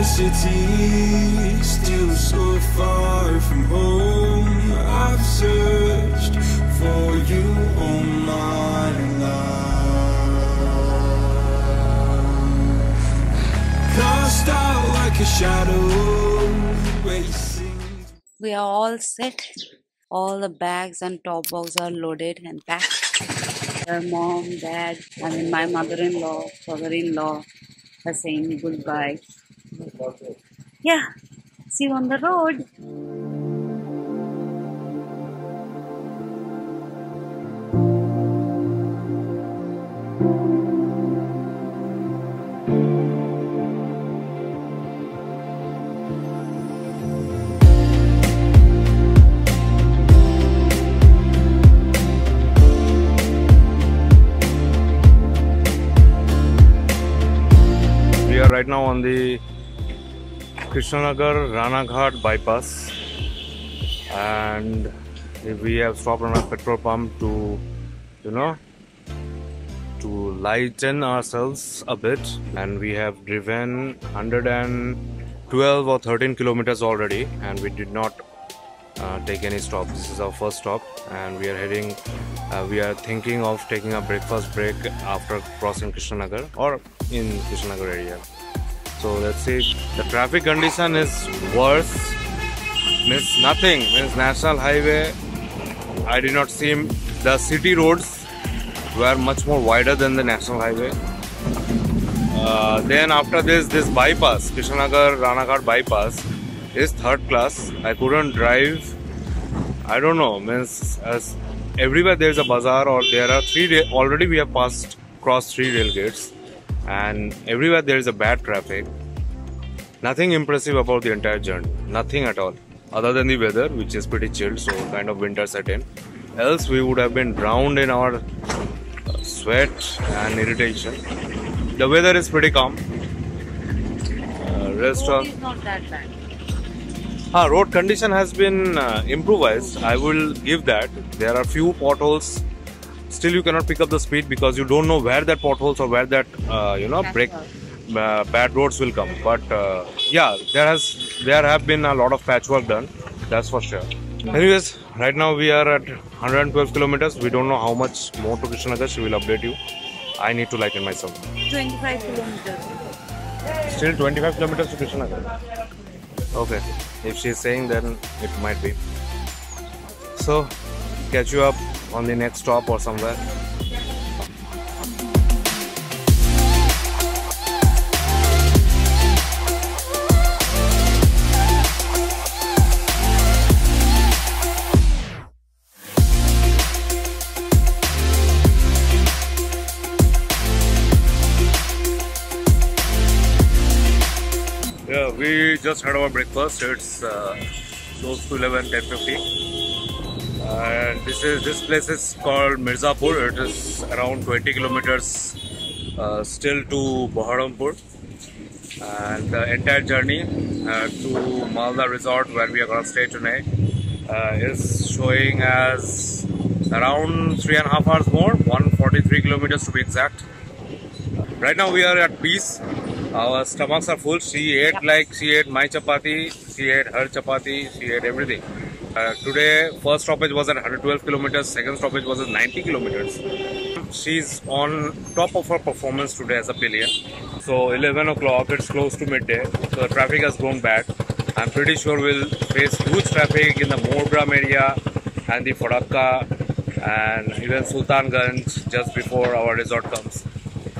city, still so far from home. I've searched for you all my life. Cast out like a shadow, racing. We are all set. All the bags and top box are loaded and packed. Her mom, dad, my mother-in-law, father-in-law are saying goodbye. Yeah, see you on the road. We are right now on the Krishnanagar Ranaghat bypass, and we have stopped on a petrol pump to, to lighten ourselves a bit, and we have driven 112 or 13 kilometers already, and we did not take any stop. This is our first stop, and we are heading. We are thinking of taking a breakfast break after crossing Krishnanagar or in Krishnanagar area. So let's see. The traffic condition is worse. Means nothing. Means national highway. I did not see the city roads were much more wider than the national highway. Then after this bypass, Krishnanagar Ranaghat bypass is third class. I couldn't drive. I don't know. Means as everywhere there is a bazaar, or there are already we have crossed 3 rail gates, and everywhere there is a bad traffic. Nothing impressive about the entire journey. Nothing at all. Other than the weather, which is pretty chilled, so kind of winter set in. Else we would have been drowned in our sweat and irritation. The weather is pretty calm. Road is not that bad. Road condition has been improvised. I will give that. There are few potholes. Still, you cannot pick up the speed because you don't know where that potholes or where that bad roads will come. But yeah, there have been a lot of patchwork done. That's for sure. Anyways, right now we are at 112 kilometers. We don't know how much more to Krishnanagar. She will update you. I need to lighten myself. 25 kilometers. Still 25 kilometers to Krishnanagar. Okay, if she is saying, then it might be. So, catch you up on the next stop or somewhere. Yeah, we just had our breakfast. It's close to 10:50, and this place is called Mirzapur. It is around 20 kilometers still to Baharampur, and the entire journey to Malda Resort, where we are going to stay tonight, is showing as around 3.5 hours more, 143 kilometers to be exact. Right now we are at peace. Our stomachs are full. She ate my chapati, she ate her chapati, she ate everything. Today, first stoppage was at 112 kilometers, second stoppage was at 90 kilometers. She's on top of her performance today as a pillion. So 11 o'clock, it's close to midday, so the traffic has gone bad. I'm pretty sure we'll face huge traffic in the Morbram area and the Farakka and even Sultanganj just before our resort comes.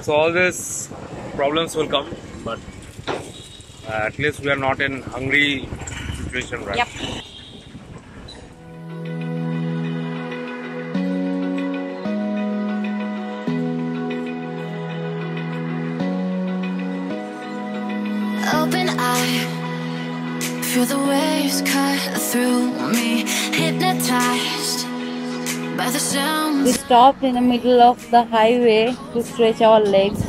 So all these problems will come, but at least we are not in hungry situation, right? Yep. Open eye, feel the waves cut through me, hypnotized by the sound. We stopped in the middle of the highway to stretch our legs.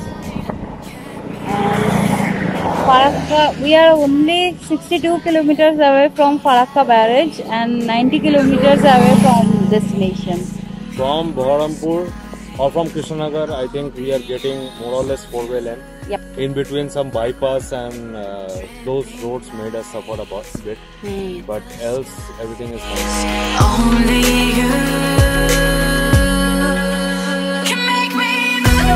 Farakka, we are only 62 kilometers away from Farakka barrage and 90 kilometers away from destination. From Baharampur or from Krishnanagar, I think we are getting more or less 4-way lane. Yep. In between some bypass and those roads made us suffer a bit. But else, everything is nice. Only you can make me move.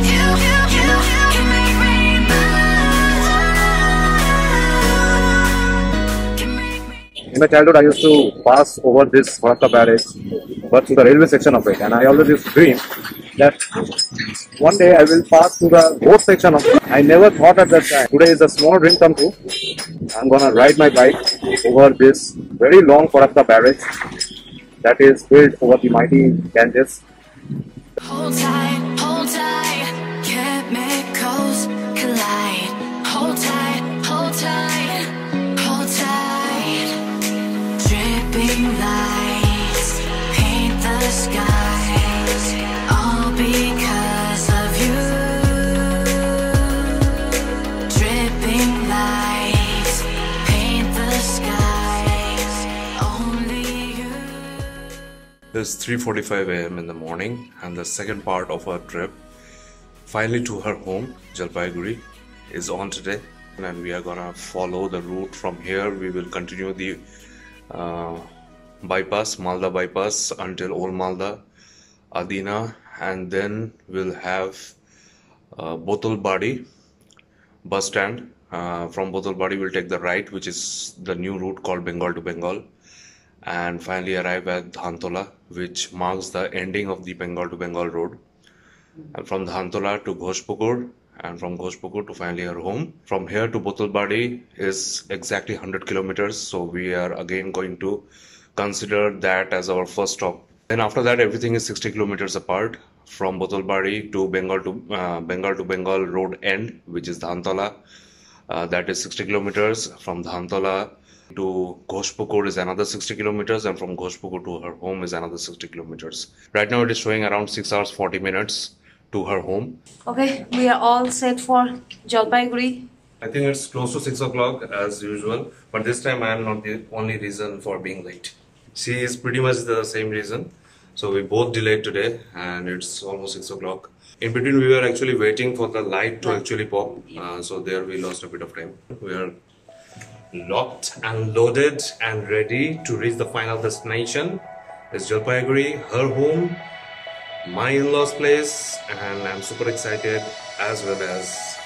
You can make me move. Can make me. In my childhood, I used to pass over this Farakka barrage, but to the railway section of it, and I always used to dream that one day I will pass to the road section of it. I never thought at that time. Today is a small dream come true. I'm gonna ride my bike over this very long Farakka barrage that is built over the mighty Ganges. Hold tight, chemicals collide. Hold tight, hold tight, hold tight. Dripping lights paint the skies, all because of you. Dripping lights paint the skies, only you. It's 3:45 a.m. in the morning, and the second part of our trip, finally to her home, Jalpaiguri, is on today. And we are gonna follow the route from here. We will continue the bypass, Malda bypass, until Old Malda, Adina, and then we'll have Botolbadi bus stand. From Botolbadi, we'll take the right, which is the new route called Bengal to Bengal, and finally arrive at Dhantola, which marks the ending of the Bengal to Bengal road. And from Dhantola to Ghoshpukur, and from Ghoshpukur to finally our home. From here to Botolbadi is exactly 100 kilometers, so we are again going to consider that as our first stop. Then after that, everything is 60 kilometers apart. From Botolbadi to Bengal road end, which is Dhantola, that is 60 kilometers. From Dhantola to Ghoshpukur is another 60 kilometers, and from Ghoshpukur to her home is another 60 kilometers. Right now it is showing around 6 hours 40 minutes to her home. Okay, we are all set for Jalpaiguri. I think it's close to 6 o'clock as usual, but this time I am not the only reason for being late. She is pretty much the same reason. So we both delayed today, and it's almost 6 o'clock. In between, we were actually waiting for the light to actually pop. So there we lost a bit of time. We are locked and loaded and ready to reach the final destination. It's Jalpaiguri, her home, my in-laws place, and I'm super excited as well as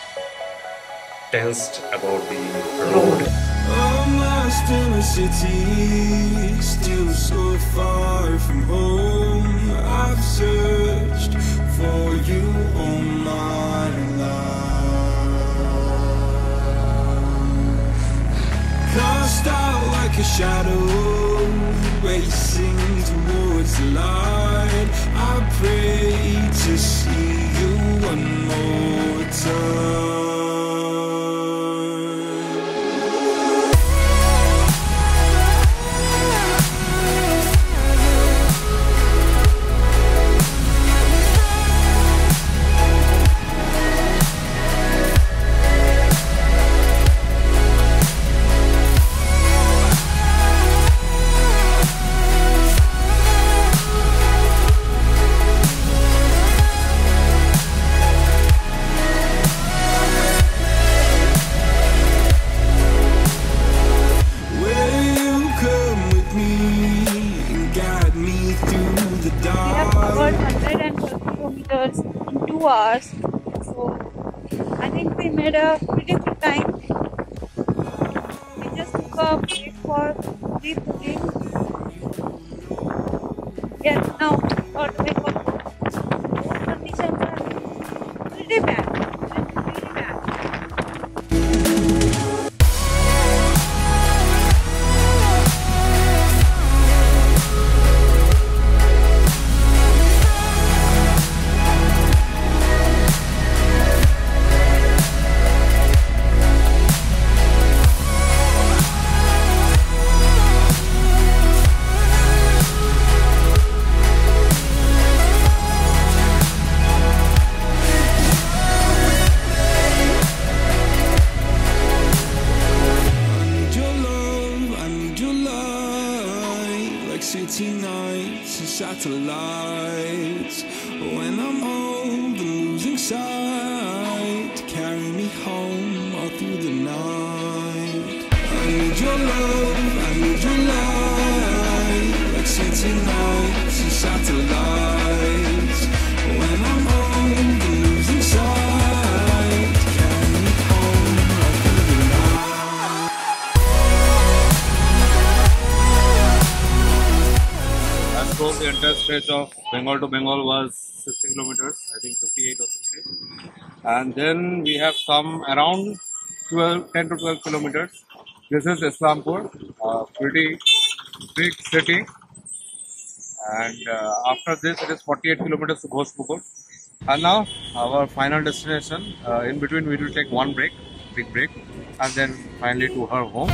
tensed about the road. I'm lost in a city, still so far from home. I've searched for you all my life. Cast out like a shadow, racing towards the light. I pray to see you one more time. Covered 112 kilometers in 2 hours, so I think we made a pretty good time. We just took a break for refueling. Yes, now for the way road conditions are pretty bad. Really bad. satellites. When I'm old and losing sight, carry me home all through the night. I need your love, I need your light, like city nights and satellites. When I'm old and losing sight, carry me home all through the night. As told, the entire stretch of Bengal to Bengal was 60 kilometers, I think 58 or 60. And then we have come around 10 to 12 kilometers. This is Islampur, a pretty big city. And after this, it is 48 kilometers to Ghospukur. And now, our final destination. In between, we will take one break, big break, and then finally to her home.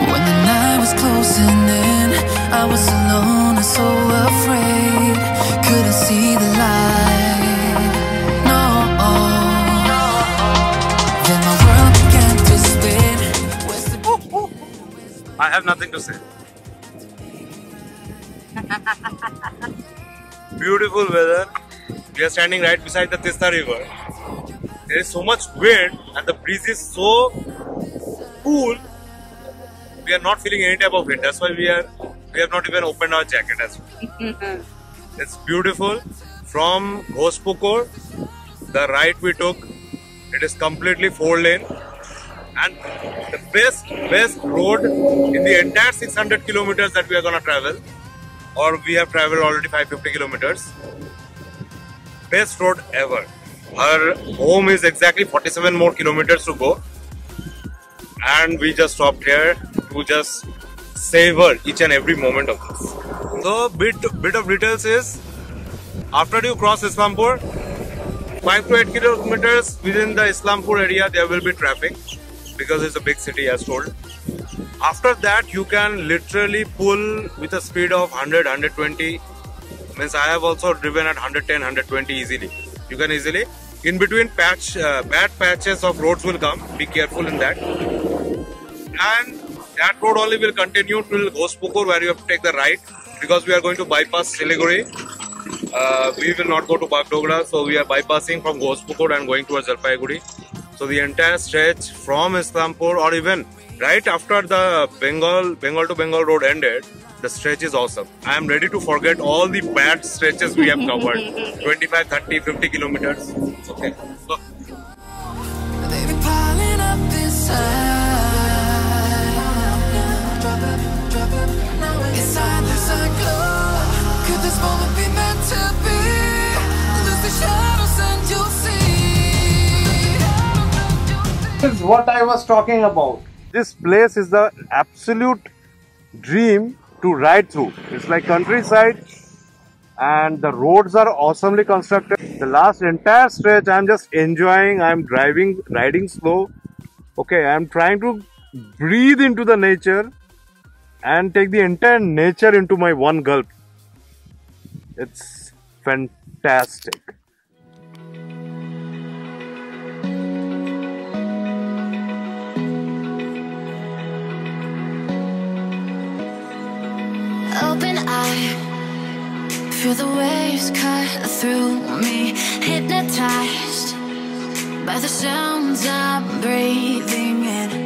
When the night was closing in, I was alone and so afraid. Couldn't see the light, no. Then my world began to spin. I have nothing to say. Beautiful weather. We are standing right beside the Tista river. There is so much wind and the breeze is so cool. We are not feeling any type of wind. That's why we have not even opened our jacket as well. It's beautiful. From Ghospukur, the right we took, it is completely 4-lane. And the best road in the entire 600 kilometers that we are gonna travel, or we have traveled already 550 kilometers. Best road ever. Her home is exactly 47 more kilometers to go. And we just stopped here to just savor each and every moment of this. So bit of details is, after you cross Islampur, 5 to 8 kilometers within the Islampur area there will be traffic because it's a big city as told. After that you can literally pull with a speed of 100, 120. Means I have also driven at 110, 120 easily. You can easily. In between bad patches of roads will come. Be careful in that. And that road only will continue till Ghospukur, where you have to take the right, because we are going to bypass Siliguri. We will not go to Bagdogra, so we are bypassing from Ghospukur and going towards Jalpaiguri. So the entire stretch from Islampur, or even right after the Bengal to Bengal road ended, the stretch is awesome. I am ready to forget all the bad stretches we have covered. 25, 30, 50 kilometers. Okay. So, They be piling up inside. Inside there's a glow. Could this moment be meant to be? Lose the shadows and you'll see. this is what I was talking about. This place is the absolute dream to ride through. It's like countryside and the roads are awesomely constructed. The last entire stretch I'm just enjoying. I'm riding slow. Okay, I'm trying to breathe into the nature and take the entire nature into my one gulp. It's fantastic. Open eye, feel the waves cut through me. Hypnotized by the sounds I'm breathing in.